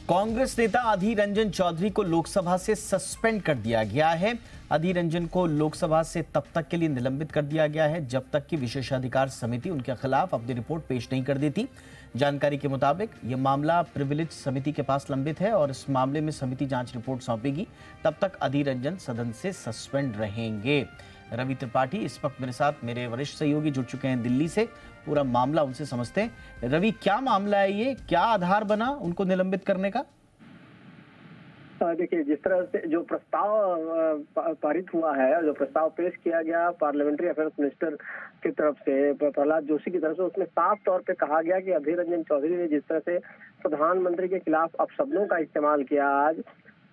कांग्रेस नेता अधीर रंजन चौधरी को लोकसभा से सस्पेंड कर दिया गया है। अधीर रंजन को लोकसभा से तब तक के लिए निलंबित कर दिया गया है जब तक कि विशेषाधिकार समिति उनके खिलाफ अपनी रिपोर्ट पेश नहीं कर देती। जानकारी के मुताबिक यह मामला प्रिविलेज समिति के पास लंबित है और इस मामले में समिति जांच रिपोर्ट सौंपेगी। तब तक अधीर रंजन सदन से सस्पेंड रहेंगे। रवि त्रिपाठी इस वक्त मेरे साथ मेरे वरिष्ठ सहयोगी जुड़ चुके हैं दिल्ली से। पूरा मामला उनसे समझते हैं। रवि, क्या मामला है ये, क्या आधार बना उनको निलंबित करने का? देखिए, जिस तरह से जो प्रस्ताव पारित हुआ है, जो प्रस्ताव पेश किया गया पार्लियामेंट्री अफेयर्स मिनिस्टर की तरफ से, प्रहलाद जोशी की तरफ से, उसमें साफ तौर पे कहा गया कि अधीर रंजन चौधरी ने जिस तरह से प्रधानमंत्री के खिलाफ अपशब्दों का इस्तेमाल किया, आज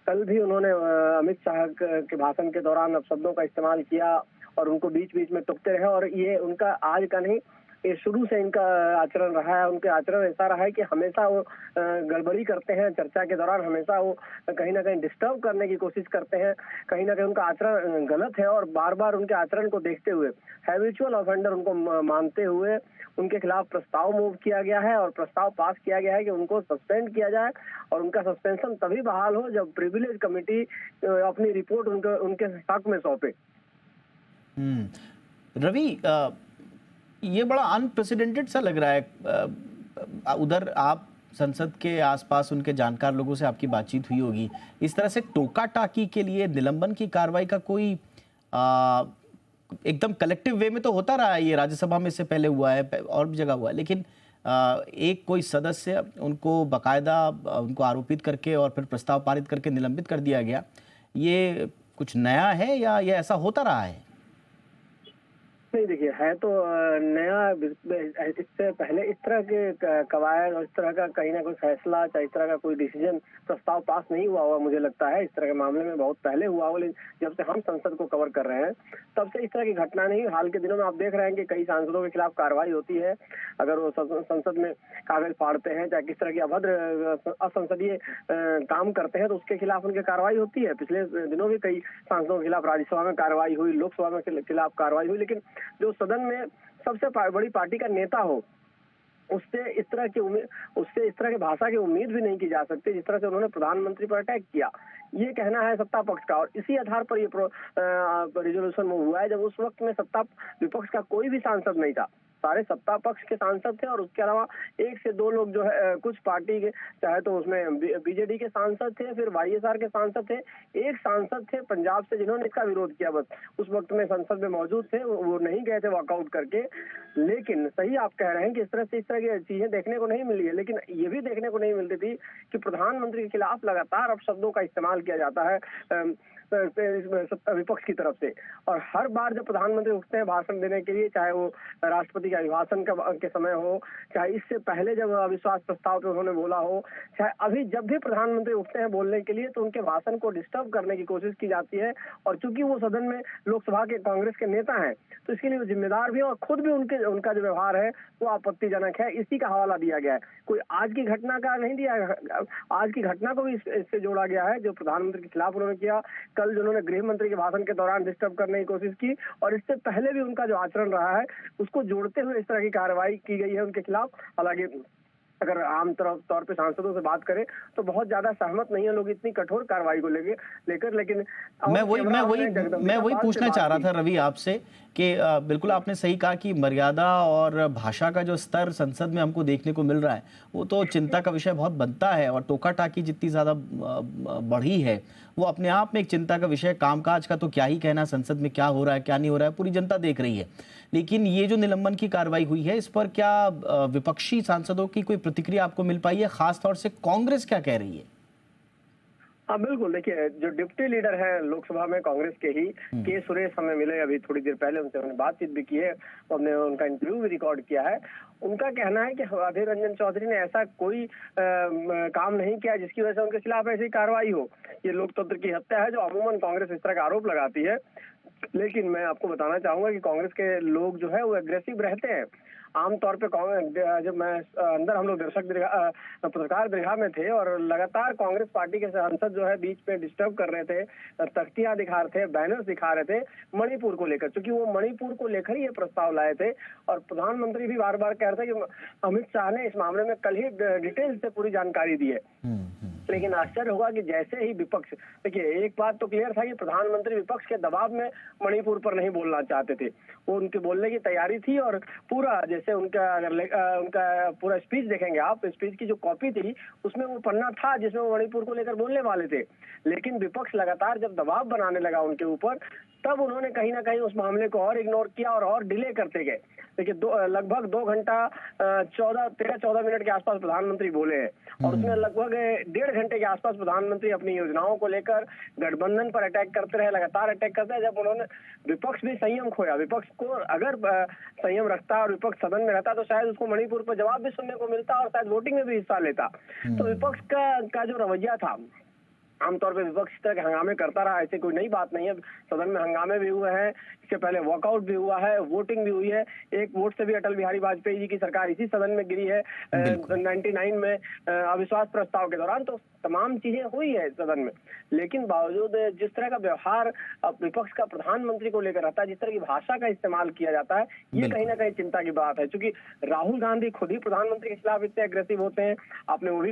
कल भी उन्होंने अमित शाह के भाषण के दौरान अपशब्दों का इस्तेमाल किया और उनको बीच बीच में टोकते रहे। और ये उनका आज का नहीं, ये शुरू से इनका आचरण रहा है। उनके आचरण ऐसा रहा है कि हमेशा वो गड़बड़ी करते हैं चर्चा के दौरान, हमेशा वो कहीं ना कहीं डिस्टर्ब करने की कोशिश करते हैं। कहीं ना कहीं उनका आचरण गलत है और बार बार उनके आचरण को देखते हुए, हैबिचुअल ऑफेंडर उनको मानते हुए उनके खिलाफ प्रस्ताव मूव किया गया है और प्रस्ताव पास किया गया है कि उनको सस्पेंड किया जाए। और उनका सस्पेंशन तभी बहाल हो जब प्रिविलेज कमेटी अपनी रिपोर्ट उनके हक में सौंपे। रवि, ये बड़ा अनप्रेसिडेंटेड सा लग रहा है। उधर आप संसद के आसपास उनके जानकार लोगों से आपकी बातचीत हुई होगी। इस तरह से टोका टाकी के लिए निलंबन की कार्रवाई का कोई एकदम कलेक्टिव वे में तो होता रहा है। ये राज्यसभा में इससे पहले हुआ है और भी जगह हुआ है, लेकिन एक कोई सदस्य उनको बाकायदा उनको आरोपित करके और फिर प्रस्ताव पारित करके निलंबित कर दिया गया, ये कुछ नया है या ये ऐसा होता रहा है? नहीं, देखिए, है तो नया। इससे पहले इस तरह के कवायद और इस तरह का कहीं ना कोई फैसला, चाहे इस तरह का कोई डिसीजन, प्रस्ताव पास नहीं हुआ हुआ मुझे लगता है। इस तरह के मामले में बहुत पहले हुआ हो, लेकिन जब से हम संसद को कवर कर रहे हैं तब से इस तरह की घटना नहीं। हाल के दिनों में आप देख रहे हैं कि कई सांसदों के खिलाफ कार्रवाई होती है अगर वो संसद में कागज फाड़ते हैं, चाहे किस तरह की अभद्र असंसदीय काम करते हैं, तो उसके खिलाफ उनकी कार्रवाई होती है। पिछले दिनों भी कई सांसदों के खिलाफ राज्यसभा में कार्रवाई हुई, लोकसभा में खिलाफ कार्रवाई हुई। लेकिन जो सदन में सबसे बड़ी पार्टी का नेता हो, उससे इस तरह की भाषा की उम्मीद भी नहीं की जा सकती जिस तरह से उन्होंने प्रधानमंत्री पर अटैक किया। ये कहना है सत्ता पक्ष का, और इसी आधार पर ये रिजोल्यूशन मूव हुआ है जब उस वक्त में सत्ता विपक्ष का कोई भी सांसद नहीं था। सारे सत्ता पक्ष के सांसद थे और उसके अलावा एक से दो लोग जो है कुछ पार्टी के, चाहे तो उसमें बीजेडी के सांसद थे, फिर वाईएसआर के सांसद थे, एक सांसद थे पंजाब से जिन्होंने इसका विरोध किया। बस उस वक्त में संसद में मौजूद थे, वो नहीं गए थे वॉकआउट करके। लेकिन सही आप कह रहे हैं कि इस तरह की चीजें देखने को नहीं मिली है, लेकिन ये भी देखने को नहीं मिलती थी कि प्रधानमंत्री के खिलाफ लगातार अपशब्दों का इस्तेमाल किया जाता है विपक्ष की तरफ से। और हर बार जब प्रधानमंत्री उठते हैं भाषण देने के लिए, चाहे वो राष्ट्रपति के अभिभाषण के समय हो, चाहे इससे पहले जब अविश्वास प्रस्ताव पे उन्होंने बोला हो, चाहे अभी जब भी प्रधानमंत्री उठते हैं बोलने के लिए, तो उनके भाषण को डिस्टर्ब करने की कोशिश की जाती है। और चूंकि वो सदन में लोकसभा के कांग्रेस के नेता हैं, तो इसके लिए वो जिम्मेदार भी है और खुद भी उनका जो व्यवहार है वो आपत्तिजनक है। इसी का हवाला दिया गया है, कोई आज की घटना का नहीं दिया है। आज की घटना को भी इससे जोड़ा गया है जो प्रधानमंत्री के खिलाफ उन्होंने किया, कल जो उन्होंने गृह मंत्री के भाषण के दौरान डिस्टर्ब करने की कोशिश की, और इससे पहले भी उनका जो आचरण रहा है उसको जोड़ते हुए इस तरह की कार्रवाई की गई है उनके खिलाफ। हालांकि अगर आम तौर पे सांसदों से बात करें तो बहुत ज्यादा सहमत नहीं है लोग इतनी कठोर कार्रवाई को लेकर। लेकिन मैं वही पूछना चाह रहा था रवि आपसे कि बिल्कुल आपने सही कहा कि मर्यादा और भाषा का जो स्तर संसद में हमको देखने को मिल रहा है वो तो चिंता का विषय बहुत बनता है। और टोका टाकी जितनी ज्यादा बढ़ी है वो अपने आप में एक चिंता का विषय। कामकाज का तो क्या ही कहना, संसद में क्या हो रहा है क्या नहीं हो रहा है पूरी जनता देख रही है। लेकिन ये जो निलंबन की कार्रवाई हुई है इस पर क्या विपक्षी सांसदों की कोई प्रतिक्रिया आपको मिल पाई है? खासतौर से कांग्रेस क्या कह रही है? हाँ, बिल्कुल। देखिए, जो डिप्टी लीडर है लोकसभा में कांग्रेस के ही के सुरेश हमें मिले अभी थोड़ी देर पहले, उनसे हमने बातचीत भी की है, हमने उनका इंटरव्यू भी रिकॉर्ड किया है। उनका कहना है कि अधीर रंजन चौधरी ने ऐसा कोई काम नहीं किया जिसकी वजह से उनके खिलाफ ऐसी कार्रवाई हो। ये लोकतंत्र की हत्या है जो अमूमन कांग्रेस इस तरह का आरोप लगाती है। लेकिन मैं आपको बताना चाहूंगा कि कांग्रेस के लोग जो है वो एग्रेसिव रहते हैं। आमतौर पे जब मैं अंदर हम लोग पत्रकार दीर्घा में थे और लगातार कांग्रेस पार्टी के सांसद जो है बीच में डिस्टर्ब कर रहे थे, तख्तियां दिखा रहे थे, बैनर्स दिखा रहे थे मणिपुर को लेकर, क्योंकि वो मणिपुर को लेकर ही ये प्रस्ताव लाए थे। और प्रधानमंत्री भी बार बार कह रहे थे कि अमित शाह ने इस मामले में कल ही डिटेल से पूरी जानकारी दी है। लेकिन आश्चर्य होगा कि जैसे ही विपक्ष, देखिए एक बात तो क्लियर था कि प्रधानमंत्री विपक्ष के दबाव में मणिपुर पर नहीं बोलना चाहते थे। वो उनके बोलने की तैयारी थी और पूरा जैसे उनका उनका पूरा स्पीच देखेंगे आप, स्पीच की जो कॉपी थी उसमें वो पन्ना था जिसमें वो मणिपुर को लेकर बोलने वाले थे। लेकिन विपक्ष लगातार जब दबाव बनाने लगा उनके ऊपर, तब उन्होंने कहीं ना कहीं उस मामले को और इग्नोर किया और डिले करते गए। देखिए लगभग 2 घंटा 13-14 मिनट के आसपास प्रधानमंत्री बोले हैं और उसमें लगभग 1.5 घंटे के आसपास प्रधानमंत्री अपनी योजनाओं को लेकर गठबंधन पर अटैक करते रहे, लगातार अटैक करते रहे। जब उन्होंने विपक्ष भी संयम खोया, विपक्ष को अगर संयम रखता और विपक्ष सदन में रहता तो शायद उसको मणिपुर पर जवाब भी सुनने को मिलता और शायद वोटिंग में भी हिस्सा लेता। तो विपक्ष का जो रवैया था, आमतौर पे विपक्ष इस तरह के हंगामे करता रहा, ऐसे कोई नई बात नहीं है। सदन में हंगामे भी हुए हैं, इसके पहले वॉकआउट भी हुआ है, वोटिंग भी हुई है। एक वोट से भी अटल बिहारी वाजपेयी जी की सरकार इसी सदन में गिरी है 99 में अविश्वास प्रस्ताव के दौरान। तो तमाम चीजें हुई है सदन में, लेकिन बावजूद जिस तरह का व्यवहार विपक्ष का प्रधानमंत्री को लेकर रहता है, जिस तरह की भाषा का इस्तेमाल किया जाता है, ये कहीं ना कहीं चिंता की बात है। क्योंकि राहुल गांधी खुद ही प्रधानमंत्री के खिलाफ इतने अग्रेसिव होते हैं। आपने वो भी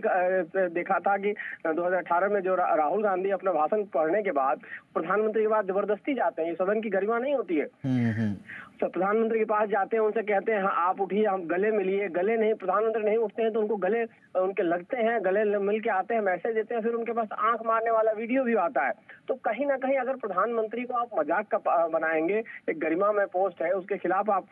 देखा था कि 2018 में जो राहुल गांधी अपना भाषण पढ़ने के बाद प्रधानमंत्री के पास जबरदस्ती जाते हैं, ये सदन की गरिमा नहीं होती है। तो प्रधानमंत्री के पास जाते हैं, उनसे कहते हैं हाँ आप उठिए, हम गले मिलिए, गले नहीं, प्रधानमंत्री नहीं उठते हैं तो उनको गले उनके लगते हैं, गले मिल के आते हैं, मैसेज देते हैं, फिर उनके पास आंख मारने वाला वीडियो भी आता है। तो कहीं ना कहीं अगर प्रधानमंत्री को आप मजाक का बनाएंगे, एक गरिमा में पोस्ट है उसके खिलाफ आप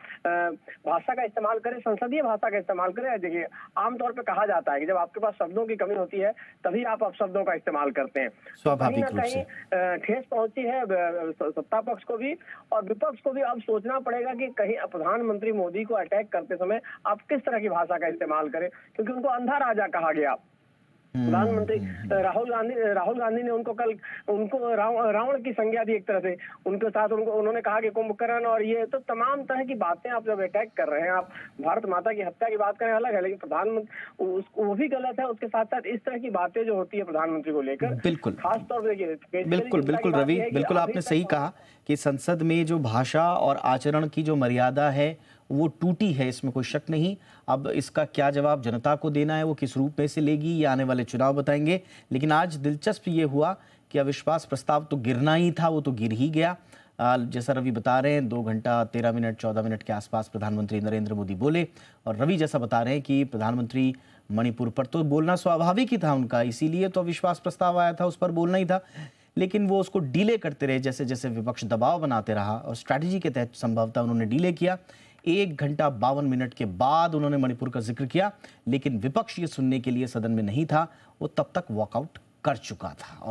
भाषा का इस्तेमाल करें, संसदीय भाषा का इस्तेमाल करें। देखिए आमतौर पर कहा जाता है कि जब आपके पास शब्दों की कमी होती है तभी आप अपशब्दों का इस्तेमाल करते हैं। स्वाभाविक कहीं ना कहीं ठेस पहुंची है सत्ता पक्ष को भी और विपक्ष को भी। अब सोचना पड़ेगा कि कहीं प्रधानमंत्री मोदी को अटैक करते समय आप किस तरह की भाषा का इस्तेमाल करें, क्योंकि उनको अंधा राजा कहा गया। प्रधानमंत्री राहुल गांधी ने उनको रावण की संज्ञा दी एक तरह से। उनके साथ उन्होंने कहा कि कुंभकर्ण और ये तो तमाम तरह की बातें आप जब अटैक कर रहे हैं, आप भारत माता की हत्या की बात करें अलग है, लेकिन प्रधानमंत्री वो भी गलत है। उसके साथ साथ इस तरह की बातें जो होती है प्रधानमंत्री को लेकर, बिल्कुल खासतौर पर देखिए बिल्कुल रवि, बिल्कुल आपने सही कहा कि संसद में जो भाषा और आचरण की जो मर्यादा है वो टूटी है, इसमें कोई शक नहीं। अब इसका क्या जवाब जनता को देना है, वो किस रूप में से लेगी, ये आने वाले चुनाव बताएंगे। लेकिन आज दिलचस्प ये हुआ कि अविश्वास प्रस्ताव तो गिरना ही था, वो तो गिर ही गया। जैसा रवि बता रहे हैं 2 घंटा 13 मिनट 14 मिनट के आसपास प्रधानमंत्री नरेंद्र मोदी बोले और रवि जैसा बता रहे हैं कि प्रधानमंत्री मणिपुर पर तो बोलना स्वाभाविक ही था उनका, इसीलिए तो अविश्वास प्रस्ताव आया था, उस पर बोलना ही था। लेकिन वो उसको डिले करते रहे, जैसे जैसे विपक्ष दबाव बनाते रहा और स्ट्रैटेजी के तहत संभवतः उन्होंने डिले किया। 1 घंटा 52 मिनट के बाद उन्होंने मणिपुर का जिक्र किया, लेकिन विपक्ष ये सुनने के लिए सदन में नहीं था, वो तब तक वॉकआउट कर चुका था। और